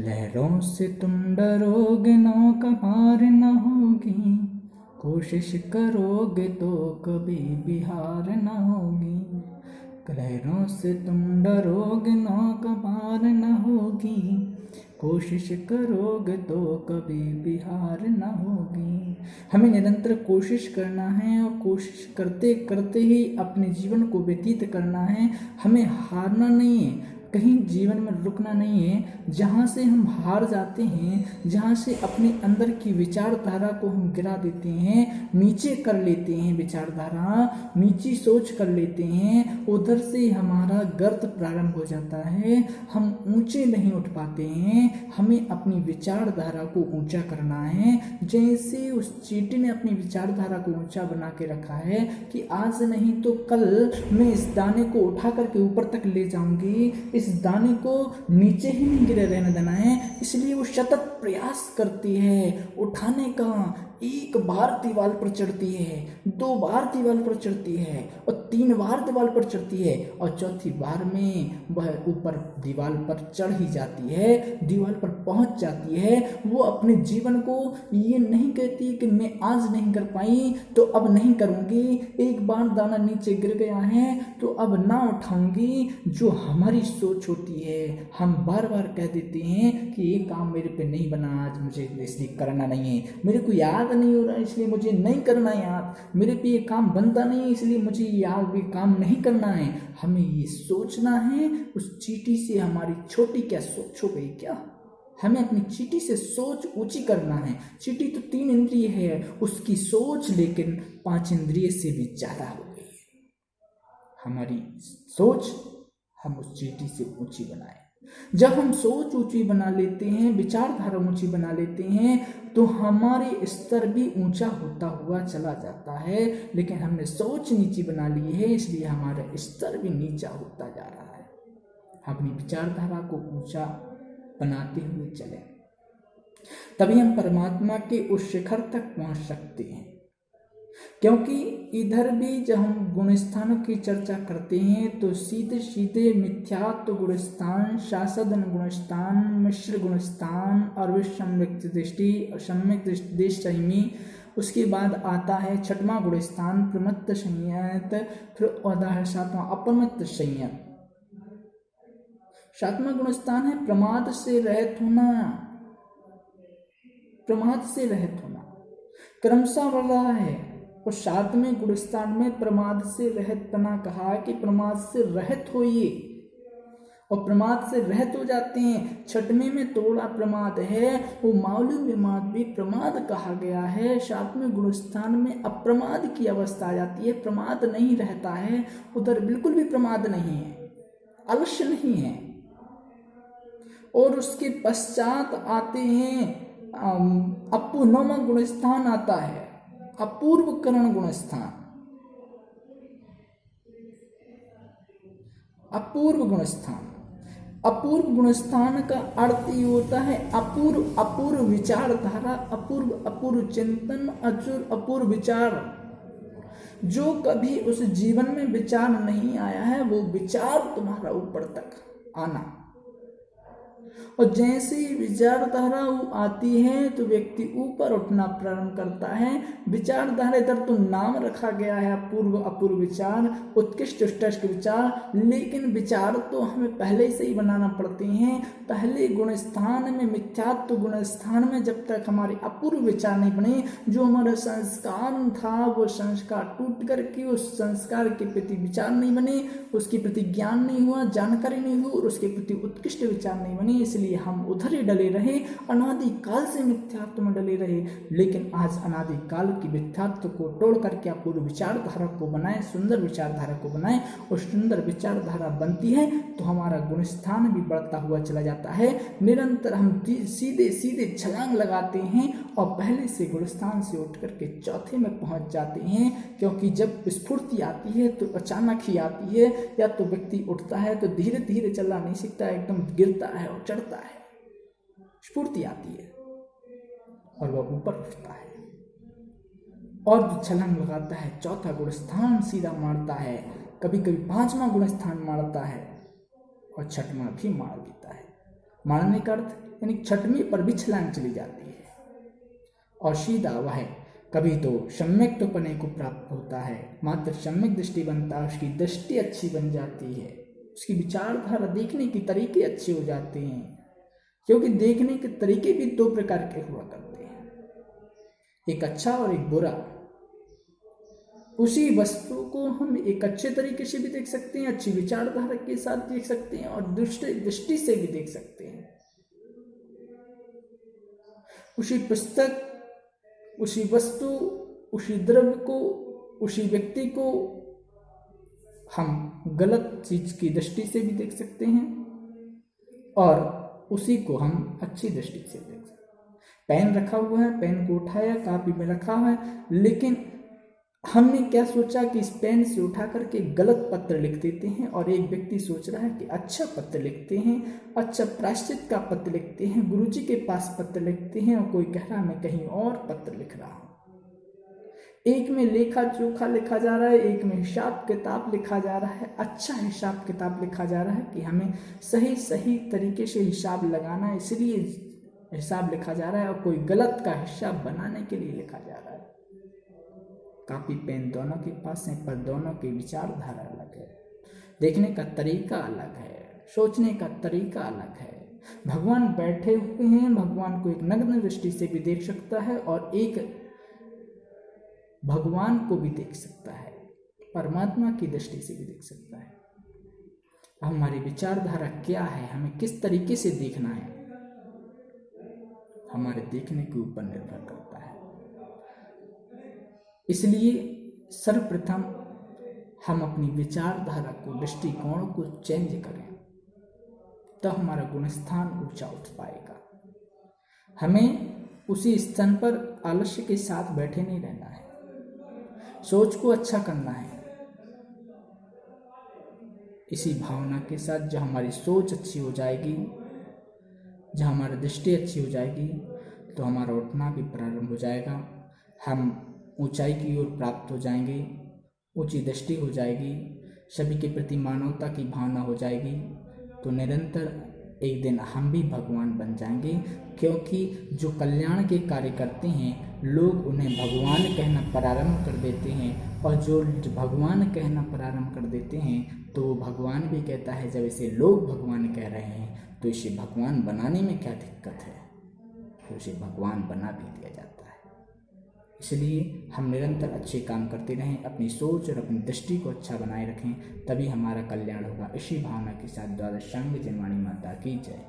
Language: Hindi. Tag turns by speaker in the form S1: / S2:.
S1: लहरों से तुम डरोगे नौका पार न होगी, कोशिश करोगे तो कभी भी हार न होगी। लहरों से तुम डरोगे नौका पार न होगी, कोशिश करोगे तो कभी भी हार न होगी। हमें निरंतर कोशिश करना है और कोशिश करते करते ही अपने जीवन को व्यतीत करना है। हमें हारना नहीं है, कहीं जीवन में रुकना नहीं है। जहाँ से हम हार जाते हैं, जहाँ से अपने अंदर की विचारधारा को हम गिरा देते हैं, नीचे कर लेते हैं, विचारधारा नीची सोच कर लेते हैं, उधर से हमारा गर्त प्रारंभ हो जाता है। हम ऊंचे नहीं उठ पाते हैं। हमें अपनी विचारधारा को ऊंचा करना है। जैसे उस चींटी ने अपनी विचारधारा को ऊंचा बना के रखा है कि आज नहीं तो कल मैं इस दाने को उठा करके ऊपर तक ले जाऊंगी, इस दाने को नीचे ही नहीं गिरे रहने देना है। इसलिए वो सतत प्रयास करती है उठाने का। एक बार दीवार पर चढ़ती है, 2 बार दीवार पर चढ़ती है और 3 बार दीवार पर चढ़ती है और चौथी बार में वह ऊपर दीवार पर चढ़ ही जाती है, दीवार पर पहुंच जाती है। वो अपने जीवन को ये नहीं कहती कि मैं आज नहीं कर पाई तो अब नहीं करूंगी, एक बार दाना नीचे गिर गया है तो अब ना उठाऊंगी। जो हमारी सोच होती है, हम बार बार कह देते हैं कि ये काम मेरे पे नहीं बना आज, मुझे इसलिए करना नहीं है, मेरे को याद नहीं हो रहा इसलिए मुझे नहीं करना याद, मेरे पे ये काम बनता नहीं इसलिए मुझे याद भी काम नहीं करना है। हमें ये सोचना है। उस चींटी से हमारी छोटी क्या सोच हो गई क्या? हमें अपनी चींटी से सोच ऊंची करना है। चींटी तो 3 इंद्रिय है, उसकी सोच लेकिन 5 इंद्रिय से भी ज्यादा हो गई है। हमारी सोच हम उस चींटी से ऊंची बनाए। जब हम सोच ऊंची बना लेते हैं, विचारधारा ऊंची बना लेते हैं तो हमारे स्तर भी ऊंचा होता हुआ चला जाता है। लेकिन हमने सोच नीची बना ली है, इसलिए हमारा स्तर भी नीचा होता जा रहा है। अपनी विचारधारा को ऊंचा बनाते हुए चले, तभी हम परमात्मा के उस शिखर तक पहुंच सकते हैं। क्योंकि इधर भी जब हम गुणस्थानों की चर्चा करते हैं तो सीधे सीधे मिथ्यात्व गुणस्थान, शासदन गुणस्थान, मिश्र गुणस्थान और सम्यक दृष्टि, सम्यक दृष्टि, उसके बाद आता है 6वां गुणस्थान प्रमत्त संयत, फिर 7वां अपरमत्त संयत। 7वां गुणस्थान है प्रमाद से रहित होना, प्रमाद से रहित होना क्रमशः बढ़ रहा है। और 7वें गुणस्थान में प्रमाद से रहित पना कहा कि प्रमाद से रहित होइए, और प्रमाद से रहित हो जाते हैं। 6वें में थोड़ा प्रमाद है, वो मालूम विमाद भी प्रमाद कहा गया है। 7वें गुणस्थान में अप्रमाद की अवस्था आ जाती है, प्रमाद नहीं रहता है, उधर बिल्कुल भी प्रमाद नहीं है, अलस्य नहीं है। और उसके पश्चात आते हैं 9वां गुणस्थान आता है अपूर्व करण गुणस्थान। अपूर्व गुणस्थान, अपूर्व गुणस्थान का अर्थ ये होता है अपूर्व विचारधारा, अपूर्व चिंतन, अपूर्व विचार। जो कभी उस जीवन में विचार नहीं आया है वो विचार तुम्हारा ऊपर तक आना। और जैसे ही विचारधारा आती है तो व्यक्ति ऊपर उठना प्रारंभ करता है। विचारधारा इधर तो नाम रखा गया है अपूर्व विचार, उत्कृष्ट उत्कृष्ट विचार, लेकिन विचार तो हमें पहले से ही बनाना पड़ते हैं। पहले गुणस्थान में, मिथ्यात्व गुणस्थान में जब तक हमारे अपूर्व विचार नहीं बने, जो हमारा संस्कार था वो संस्कार टूट करके उस संस्कार के प्रति विचार नहीं बने, उसके प्रति ज्ञान नहीं हुआ, जानकारी नहीं हुई और उसके प्रति उत्कृष्ट विचार नहीं बने, इसलिए हम उधर ही डले रहे, अनादि काल से मिथ्यात्व में डले रहे। लेकिन आज अनादि काल की मिथ्यात्व को तोड़ करके अपूर्व विचारधारा को बनाए, सुंदर विचारधारा को बनाए, और सुंदर विचारधारा बनती है तो हमारा गुणस्थान भी बढ़ता हुआ चला जाता है। निरंतर हम सीधे सीधे छलांग लगाते हैं और पहले से गुणस्थान से उठ करके चौथे में पहुंच जाते हैं। क्योंकि जब स्फूर्ति आती है तो अचानक ही आती है, या तो व्यक्ति उठता है तो धीरे धीरे चलना नहीं सीखता, एकदम गिरता है और चढ़ता है। स्फूर्ति आती है और वह ऊपर उठता है और जो छलांग लगाता है चौथा गुणस्थान सीधा मारता है, कभी कभी 5वां गुणस्थान मारता है और 6वां भी मार देता है। मानने का अर्थ यानी छठवीं पर भी छलांग चली जाती है। और सीधा वह कभी तो सम्यक्तपने को प्राप्त होता है, मात्र सम्यक दृष्टि बनता है, उसकी दृष्टि अच्छी बन जाती है, उसकी विचारधारा देखने के तरीके अच्छे हो जाते हैं। क्योंकि देखने के तरीके भी दो प्रकार के हुआ करते हैं, एक अच्छा और एक बुरा। उसी वस्तु को हम एक अच्छे तरीके से भी देख सकते हैं, अच्छी विचारधारा के साथ देख सकते हैं, और दूसरे दृष्टि से भी देख सकते हैं। उसी पुस्तक, उसी वस्तु, उसी द्रव्य को, उसी व्यक्ति को हम गलत चीज की दृष्टि से भी देख सकते हैं, और उसी को हम अच्छी दृष्टि से देख सकते हैं। पेन रखा हुआ है, पेन को उठाया, कापी में रखा है, लेकिन हमने क्या सोचा कि इस पेन से उठा करके गलत पत्र लिख देते हैं, और एक व्यक्ति सोच रहा है कि अच्छा पत्र लिखते हैं, अच्छा प्रायश्चित का पत्र लिखते हैं, गुरुजी के पास पत्र लिखते हैं, और कोई कह रहा मैं कहीं और पत्र लिख रहा हूं। एक में लेखा जोखा लिखा जा रहा है, एक में हिसाब किताब लिखा जा रहा है, अच्छा हिसाब किताब लिखा जा रहा है कि हमें सही सही तरीके से हिसाब लगाना है, इसलिए हिसाब लिखा जा रहा है, और कोई गलत का हिसाब बनाने के लिए लिखा जा रहा है। कापी पेन दोनों के पास हैं, पर दोनों की विचारधारा अलग है, देखने का तरीका अलग है, सोचने का तरीका अलग है। भगवान बैठे हुए हैं, भगवान को एक नग्न दृष्टि से भी देख सकता है, और एक भगवान को भी देख सकता है, परमात्मा की दृष्टि से भी देख सकता है। हमारी विचारधारा क्या है, हमें किस तरीके से देखना है, हमारे देखने के ऊपर निर्भर करता है। इसलिए सर्वप्रथम हम अपनी विचारधारा को, दृष्टिकोण को चेंज करें, तो हमारा गुणस्थान ऊंचा उठ पाएगा। हमें उसी स्थान पर आलस्य के साथ बैठे नहीं रहना है, सोच को अच्छा करना है। इसी भावना के साथ जब हमारी सोच अच्छी हो जाएगी, जब हमारी दृष्टि अच्छी हो जाएगी, तो हमारा उठना भी प्रारंभ हो जाएगा, हम ऊंचाई की ओर प्राप्त हो जाएंगे, ऊंची दृष्टि हो जाएगी, सभी के प्रति मानवता की भावना हो जाएगी, तो निरंतर एक दिन हम भी भगवान बन जाएंगे। क्योंकि जो कल्याण के कार्य करते हैं, लोग उन्हें भगवान कहना प्रारंभ कर देते हैं, और जो भगवान कहना प्रारंभ कर देते हैं तो भगवान भी कहता है जब इसे लोग भगवान कह रहे हैं तो इसे भगवान बनाने में क्या दिक्कत है, तो इसे भगवान बना भी दिया जाता है। इसलिए हम निरंतर अच्छे काम करते रहें, अपनी सोच और अपनी दृष्टि को अच्छा बनाए रखें, तभी हमारा कल्याण होगा। इसी भावना के साथ द्वादशांग जयवाणी माता की जय।